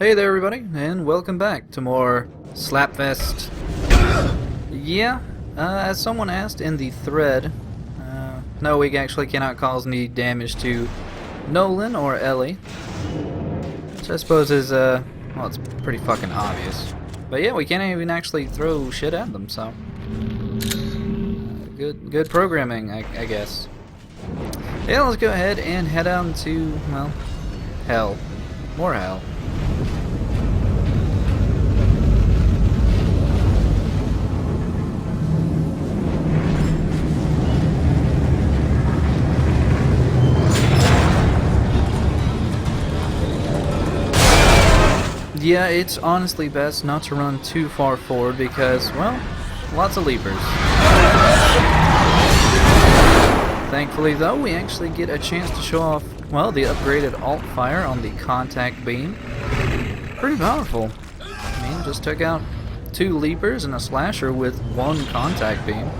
Hey there everybody, and welcome back to more Slapfest. Yeah, as someone asked in the thread, no, we actually cannot cause any damage to Nolan or Ellie. Which I suppose is, well, it's pretty fucking obvious. But yeah, we can't even actually throw shit at them, so... good programming, I guess. Yeah, let's go ahead and head on to, well, hell. More hell. Yeah, it's honestly best not to run too far forward because, well, lots of leapers. Thankfully, though, we actually get a chance to show off, well, the upgraded alt fire on the contact beam. Pretty powerful. I mean, just took out 2 leapers and a slasher with 1 contact beam.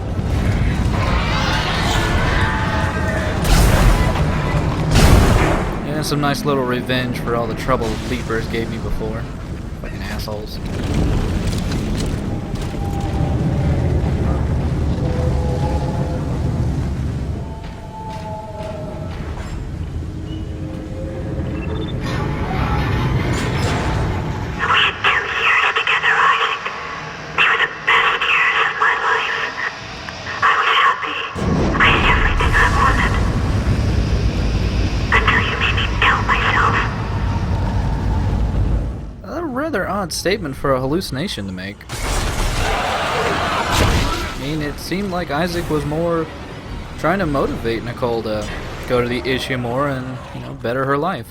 Yeah, some nice little revenge for all the trouble leapers gave me before. Fucking assholes. Rather odd statement for a hallucination to make. I mean, it seemed like Isaac was more trying to motivate Nicole to go to the issue more and, you know, better her life.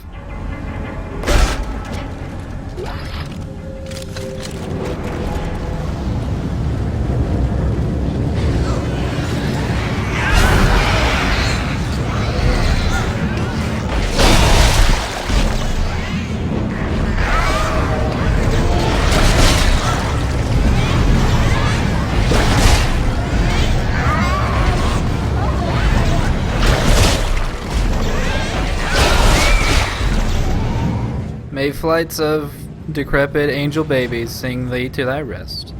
May flights of decrepit angel babies sing thee to thy rest.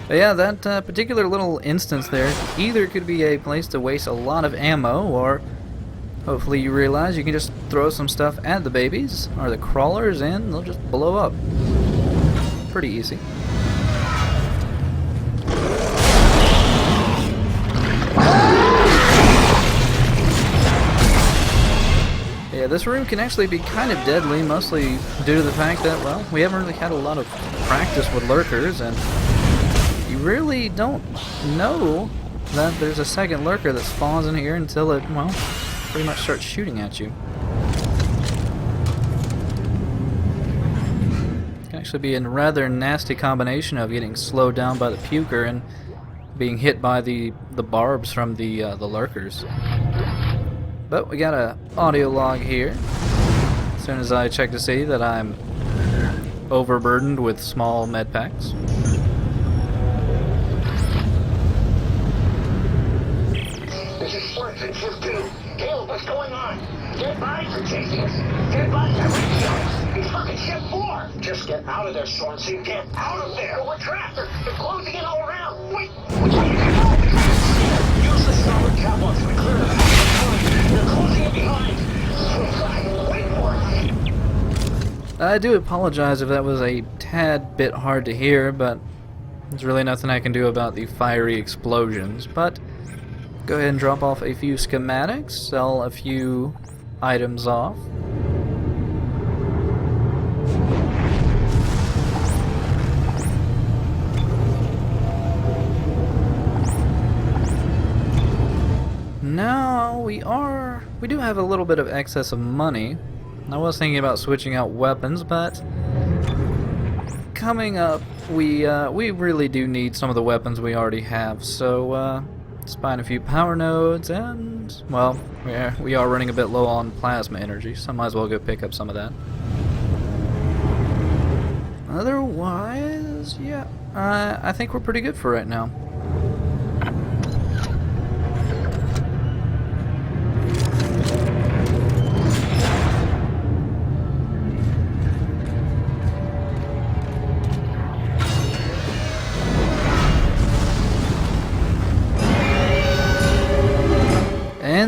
But yeah, that particular little instance there either could be a place to waste a lot of ammo, or hopefully you realize you can just throw some stuff at the babies, or the crawlers, and they'll just blow up. Pretty easy. Yeah, this room can actually be kind of deadly, mostly due to the fact that, well, we haven't really had a lot of practice with lurkers, and you really don't know that there's a second lurker that spawns in here until it, well, pretty much starts shooting at you. It can actually be a rather nasty combination of getting slowed down by the puker and being hit by the barbs from the lurkers. But we got a audio log here. As soon as I check to see that I'm overburdened with small med packs. This is Stross in Shift 2. Caleb, what's going on? Dead bodies are chasing us. Dead bodies are reaching us. He's fucking Shift 4. Just get out of there, Stormzy. Get out of there. We're trapped. They're closing in all around. Wait. Which way you can go? Use the solid catwalks to clear the path. They're closing it behind. Wait for it. I do apologize if that was a tad bit hard to hear, but there's really nothing I can do about the fiery explosions. But go ahead and drop off a few schematics, sell a few items off. Now we do have a little bit of excess of money. I was thinking about switching out weapons, but coming up we really do need some of the weapons we already have. So just buying a few power nodes, and well, we are running a bit low on plasma energy, so I might as well go pick up some of that. Otherwise, yeah, I think we're pretty good for right now.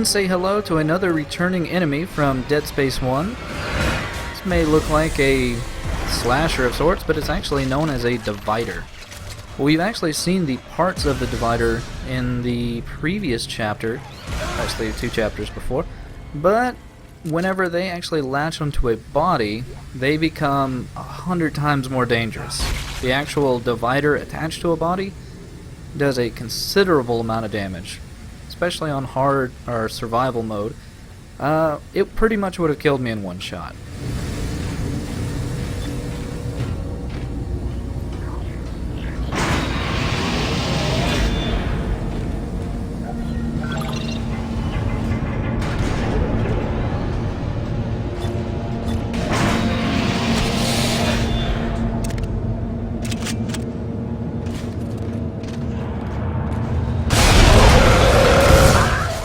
and say hello to another returning enemy from Dead Space 1. This may look like a slasher of sorts, but it's actually known as a divider. We've actually seen the parts of the divider in the previous chapter, actually 2 chapters before, but whenever they actually latch onto a body, they become 100 times more dangerous. The actual divider attached to a body does a considerable amount of damage, especially on hard or survival mode. It pretty much would have killed me in one shot.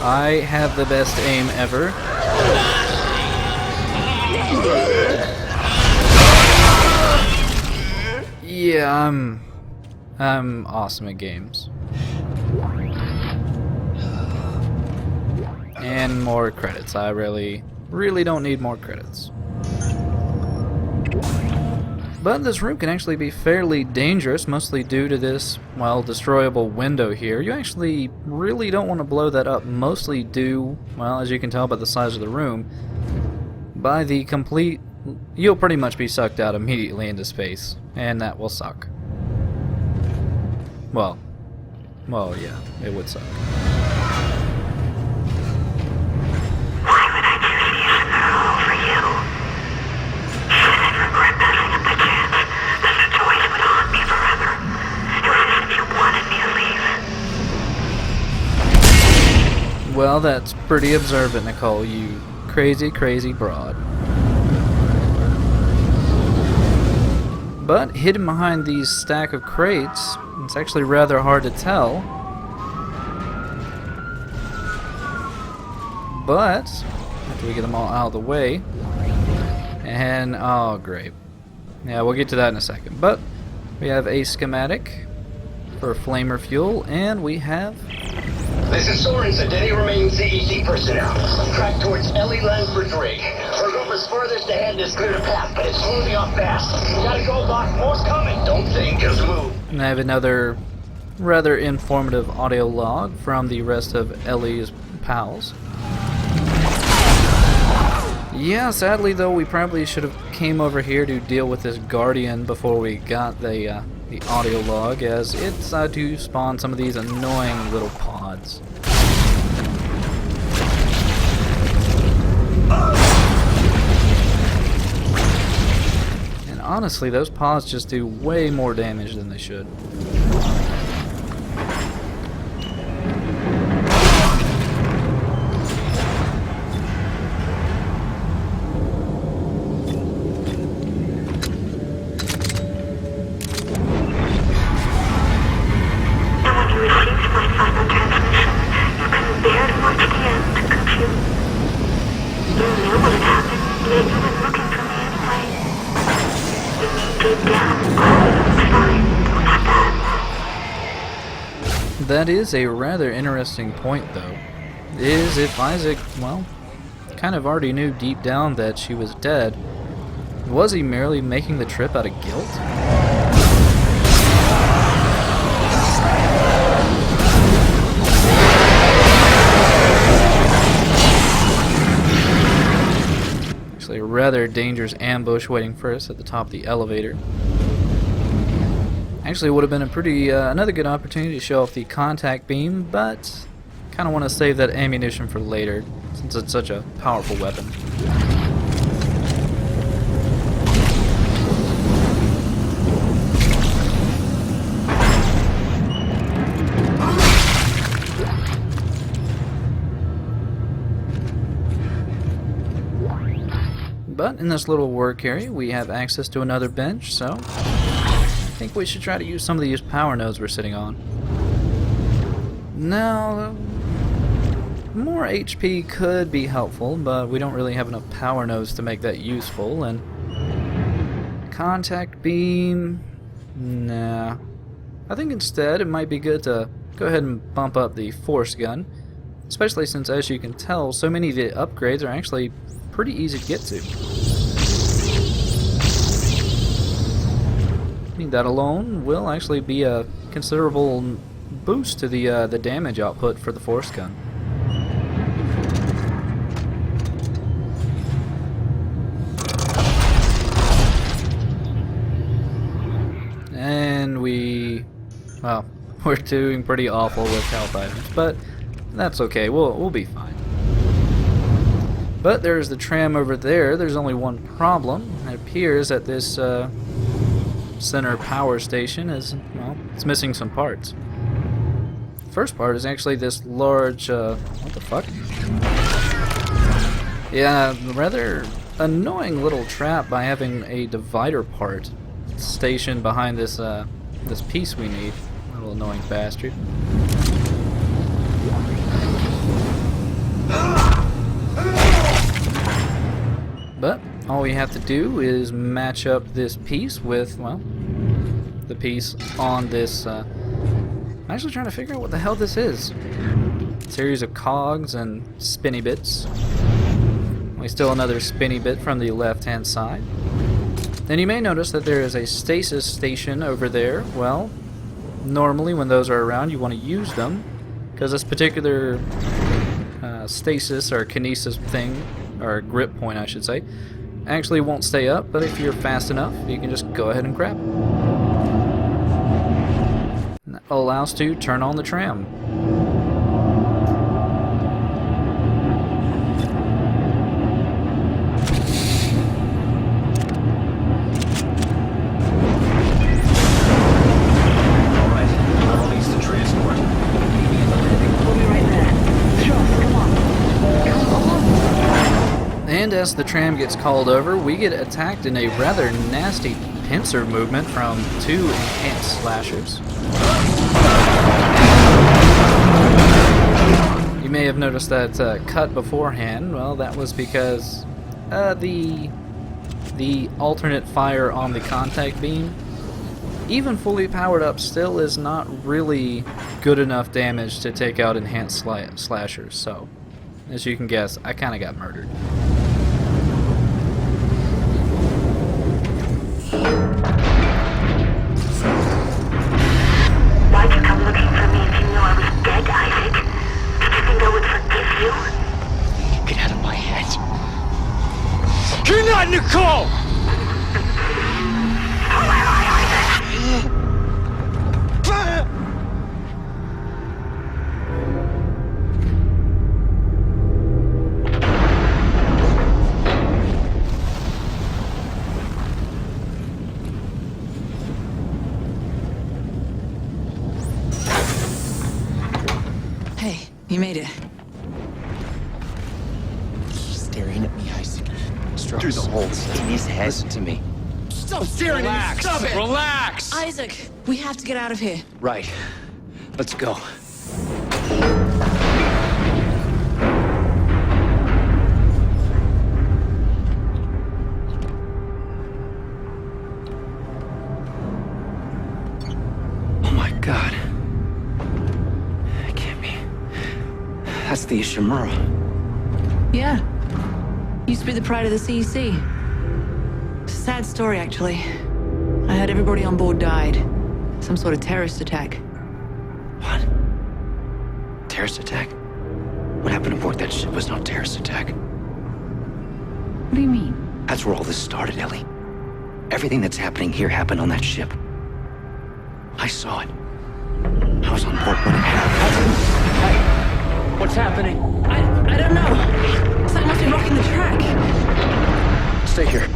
I have the best aim ever. Yeah, I'm awesome at games. And more credits. I really don't need more credits. But this room can actually be fairly dangerous, mostly due to this, well, destroyable window here. You actually really don't want to blow that up, mostly due, well, as you can tell by the size of the room, by the complete... You'll pretty much be sucked out immediately into space, and that will suck. Well, yeah, it would suck. Well, that's pretty observant, Nicole, you crazy, crazy broad. But hidden behind these stack of crates, it's actually rather hard to tell. But, after we get them all out of the way, and, oh great. Yeah, we'll get to that in a second. But, we have a schematic for flamer fuel, and we have... This is Sorensen, any remaining CEC personnel. Track towards Ellie Lansford's rig. Her rover's furthest ahead has cleared a path, but it's moving up fast. Gotta go, Doc. More's coming. Don't think, just move. And I have another rather informative audio log from the rest of Ellie's pals. Yeah, sadly though, we probably should have came over here to deal with this Guardian before we got the audio log, as it decided to spawn some of these annoying little pods. And honestly, those pods just do way more damage than they should. That is a rather interesting point, though, is if Isaac, well, kind of already knew deep down that she was dead, was he merely making the trip out of guilt? Actually, a rather dangerous ambush waiting for us at the top of the elevator. Actually, it would have been a pretty another good opportunity to show off the contact beam, but kind of want to save that ammunition for later, since it's such a powerful weapon. But in this little work area, we have access to another bench, so I think we should try to use some of these power nodes we're sitting on. Now, more HP could be helpful, but we don't really have enough power nodes to make that useful, and contact beam, nah. I think instead it might be good to go ahead and bump up the force gun. especially since, as you can tell, so many of the upgrades are actually pretty easy to get to. I mean, that alone will actually be a considerable boost to the damage output for the force gun. And well, we're doing pretty awful with health items, but that's okay. We'll be fine. But there's the tram over there. There's only one problem. It appears that this center power station is, well, it's missing some parts. The first part is actually this large, what the fuck? Yeah, rather annoying little trap by having a divider part stationed behind this this piece we need. Little annoying bastard. But all we have to do is match up this piece with, well, the piece on this. I'm actually trying to figure out what the hell this is. Series of cogs and spinny bits. We still another spinny bit from the left-hand side. Then you may notice that there is a stasis station over there. Well, normally when those are around, you want to use them, because this particular stasis or kinesis thing, or grip point I should say, actually won't stay up, but if you're fast enough, you can just go ahead and grab it. And that will allow us to turn on the tram. And as the tram gets called over, we get attacked in a rather nasty pincer movement from two enhanced slashers. You may have noticed that cut beforehand. Well, that was because the alternate fire on the contact beam, even fully powered up, still is not really good enough damage to take out enhanced slashers. So, as you can guess, I kind of got murdered. Why'd you come looking for me if you knew I was dead, Isaac? Did you think I would forgive you? Get out of my head. You're not Nicole! Who am I, Isaac? Hey, you made it. He's staring at me, Isaac. Stross. Through the holes in his head. Listen to me. Stop staring at me! Stop it! Relax! Isaac, we have to get out of here. Right. Let's go. Oh my god. It can't be. That's the Ishimura. Yeah. Used to be the pride of the CEC. Sad story, actually. I heard everybody on board died. Some sort of terrorist attack. What? Terrorist attack? What happened aboard that ship was no terrorist attack. What do you mean? That's where all this started, Ellie. Everything that's happening here happened on that ship. I saw it. I was on board when it happened. Hey, what's happening? I don't know. Something must be blocking the track. Stay here.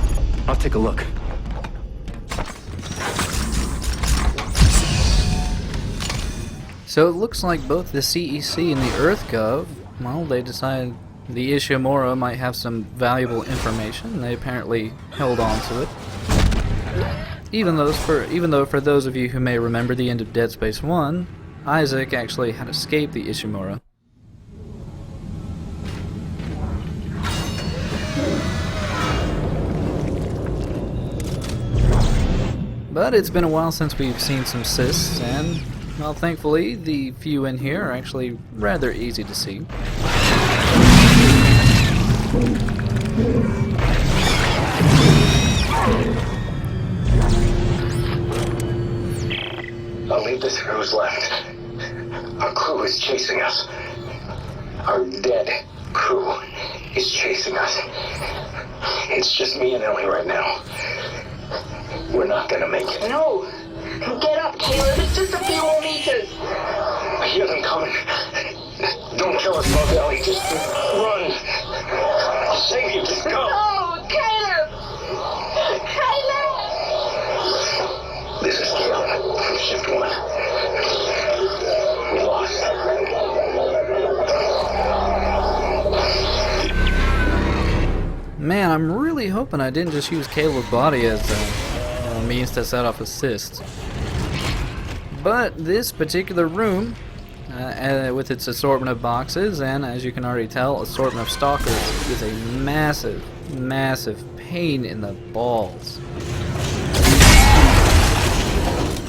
I'll take a look. So it looks like both the CEC and the EarthGov, well, they decided the Ishimura might have some valuable information. They apparently held on to it. Even though for those of you who may remember the end of Dead Space 1, Isaac actually had escaped the Ishimura. But it's been a while since we've seen some cysts, and Well, thankfully, the few in here are actually rather easy to see. I'll leave this for who's left. Our crew is chasing us. Our dead crew is chasing us. It's just me and Ellie right now. We're not gonna make it. No! Get up, Caleb. It's just a few more meters. I hear them coming. Don't kill us both, Ellie. Just run. I'll save you. Just go. No, Caleb! Caleb! This is Caleb from Shift 1. We lost. Man, I'm really hoping I didn't just use Caleb's body as a means to set off assists. But this particular room, with its assortment of boxes and, as you can already tell, assortment of stalkers, is a massive, massive pain in the balls.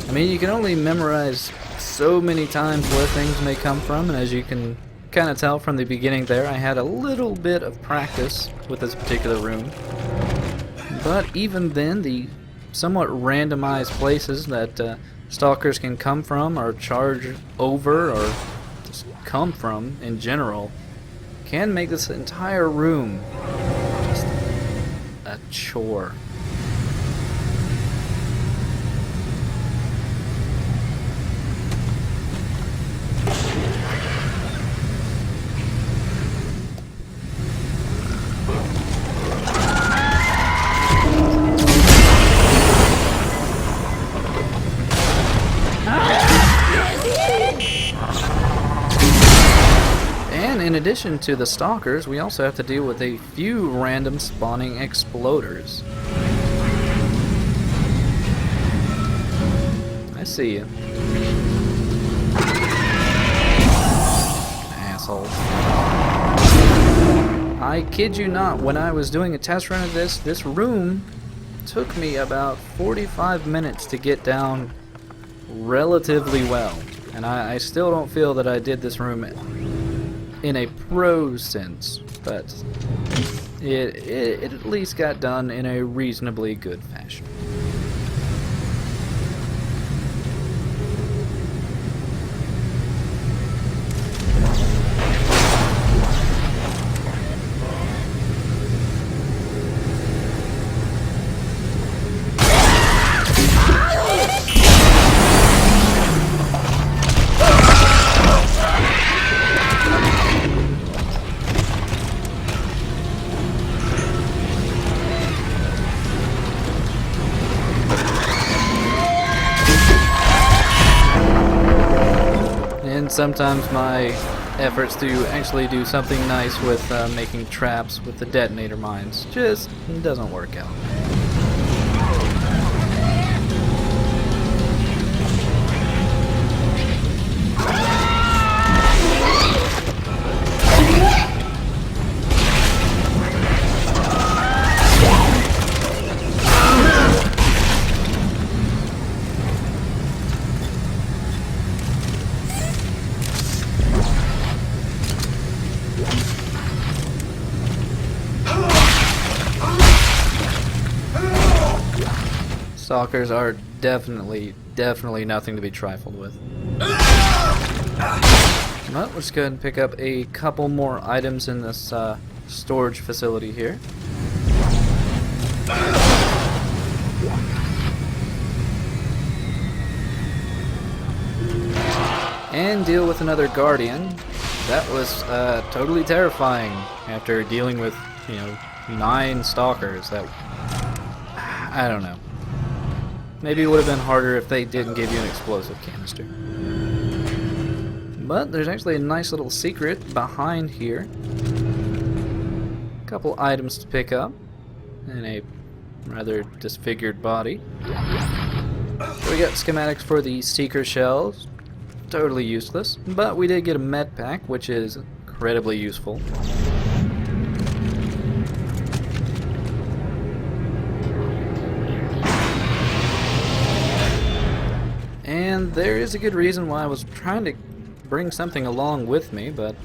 I mean, you can only memorize so many times where things may come from, and as you can kind of tell from the beginning there, I had a little bit of practice with this particular room. But even then, the somewhat randomized places that stalkers can come from or charge over or just come from in general can make this entire room just a chore. In addition to the stalkers, we also have to deal with a few random spawning exploders. I see you. Asshole. I kid you not, when I was doing a test run of this room took me about 45 minutes to get down relatively well. And I still don't feel that I did this room in a pro sense, but it at least got done in a reasonably good fashion. Sometimes my efforts to actually do something nice with making traps with the detonator mines just doesn't work out. Stalkers are definitely nothing to be trifled with. Well, let's go ahead and pick up a couple more items in this storage facility here. And deal with another Guardian. That was totally terrifying after dealing with, 9 Stalkers. That, I don't know. Maybe it would have been harder if they didn't give you an explosive canister. But there's actually a nice little secret behind here. A couple items to pick up. And a rather disfigured body. So we got schematics for the Seeker shells. Totally useless. But we did get a med pack, which is incredibly useful. And there is a good reason why I was trying to bring something along with me, but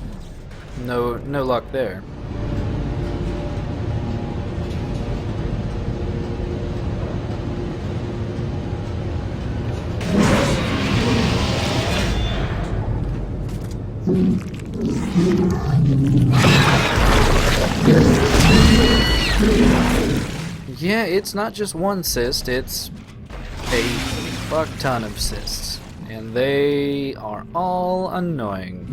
no luck there. Yeah, it's not just one cyst, it's a fuck ton of cysts. And they are all annoying.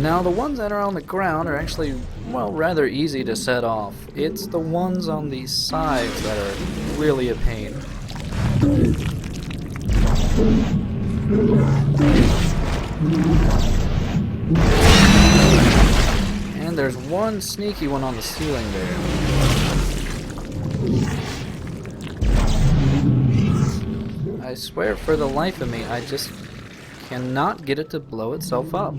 Now, the ones that are on the ground are actually, well, rather easy to set off. It's the ones on the sides that are really a pain. And there's one sneaky one on the ceiling there. I swear for the life of me, I just cannot get it to blow itself up.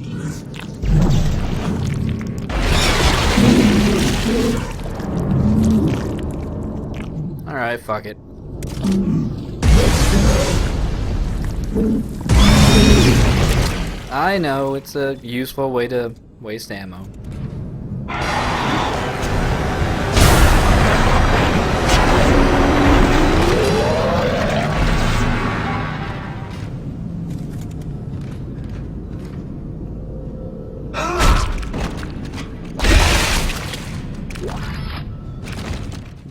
Alright, fuck it. I know, it's a useful way to waste ammo.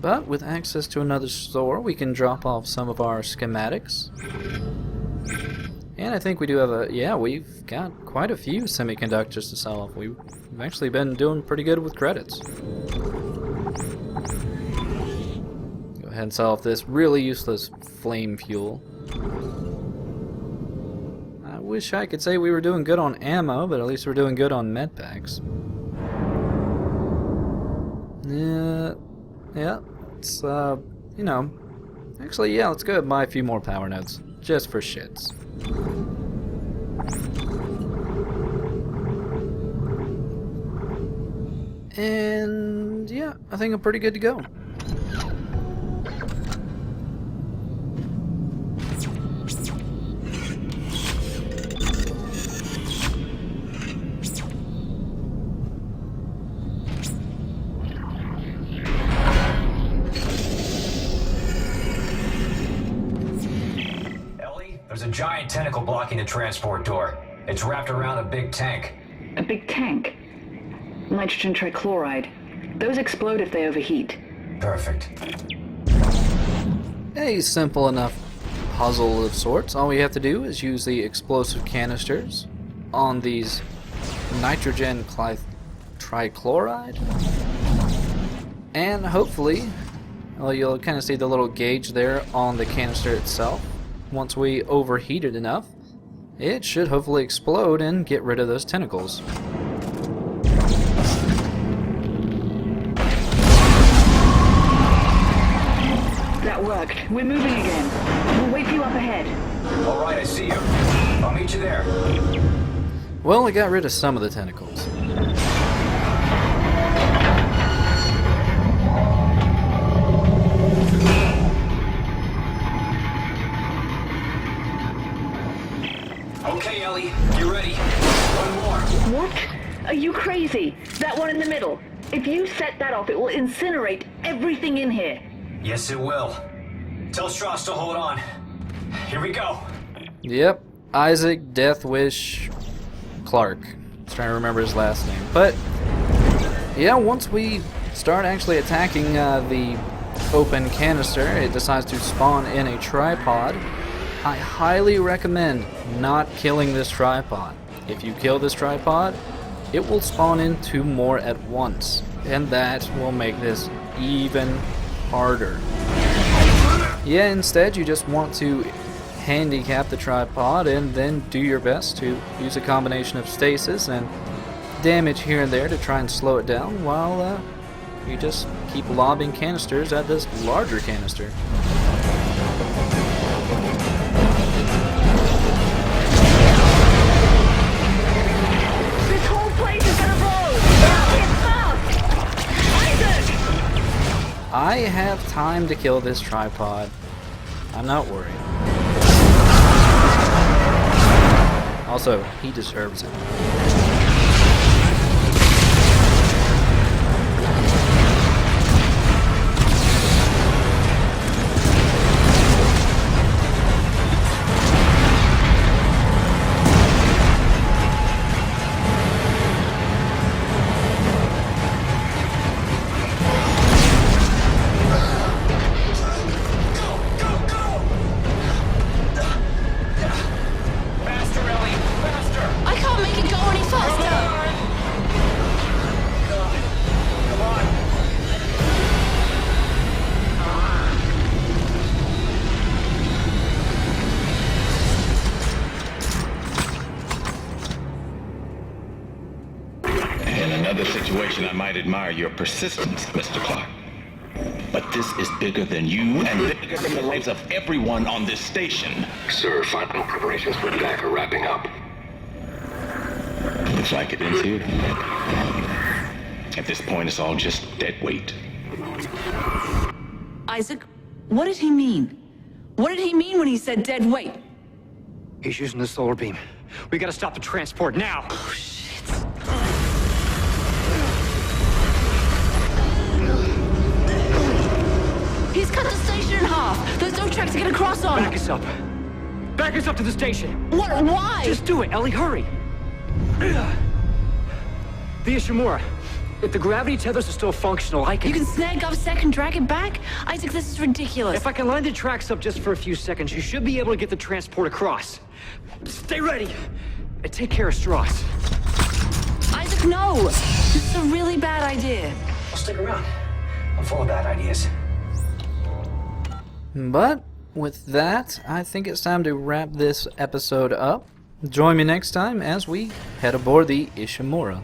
But with access to another store, we can drop off some of our schematics. And I think we do have we've got quite a few semiconductors to sell off. We've actually been doing pretty good with credits. Go ahead and sell off this really useless flame fuel. I wish I could say we were doing good on ammo, but at least we're doing good on med packs. Yeah, it's, you know, actually, yeah, let's go and buy a few more power nodes, just for shits. And, yeah, I think I'm pretty good to go. There's a giant tentacle blocking the transport door. It's wrapped around a big tank. A big tank? Nitrogen trichloride. Those explode if they overheat. Perfect. A simple enough puzzle of sorts. All we have to do is use the explosive canisters on these nitrogen trichloride. And hopefully, well, you'll kind of see the little gauge there on the canister itself. Once we overheat it enough, it should hopefully explode and get rid of those tentacles. That worked. We're moving again. We'll wait for you up ahead. All right, I see you. I'll meet you there. Well, it got rid of some of the tentacles. Okay, Ellie, you ready? One more. What? Are you crazy? That one in the middle. If you set that off, it will incinerate everything in here. Yes, it will. Tell Stross to hold on. Here we go. Yep, Isaac Deathwish Clark. I was trying to remember his last name. But, yeah, once we start actually attacking the open canister, it decides to spawn in a tripod. I highly recommend not killing this tripod. If you kill this tripod, it will spawn in 2 more at once, and that will make this even harder. Yeah, instead you just want to handicap the tripod and then do your best to use a combination of stasis and damage here and there to try and slow it down while you just keep lobbing canisters at this larger canister. I have time to kill this tripod. I'm not worried. Also, he deserves it. Faster, Ellie! Faster! I can't make it go any faster! Come on! In another situation, I might admire your persistence, Mr. Clark. But this is bigger than you and bigger than the lives of everyone on this station. Sir, final preparations for attack are wrapping up. Looks like it ends here. At this point, it's all just dead weight. Isaac, what did he mean? What did he mean when he said dead weight? He's using the solar beam. We gotta stop the transport now. Oh, shit. He's cut the station in half. There's no track to get across on. Back us up. Back us up to the station. What? Why? Just do it, Ellie, hurry. The Ishimura. If the gravity tethers are still functional, I can... You can snag up Sec and drag it back? Isaac, this is ridiculous. If I can line the tracks up just for a few seconds, you should be able to get the transport across. Stay ready. And take care of Stross. Isaac, no! This is a really bad idea. I'll stick around. I'm full of bad ideas. But with that, I think it's time to wrap this episode up. Join me next time as we head aboard the Ishimura.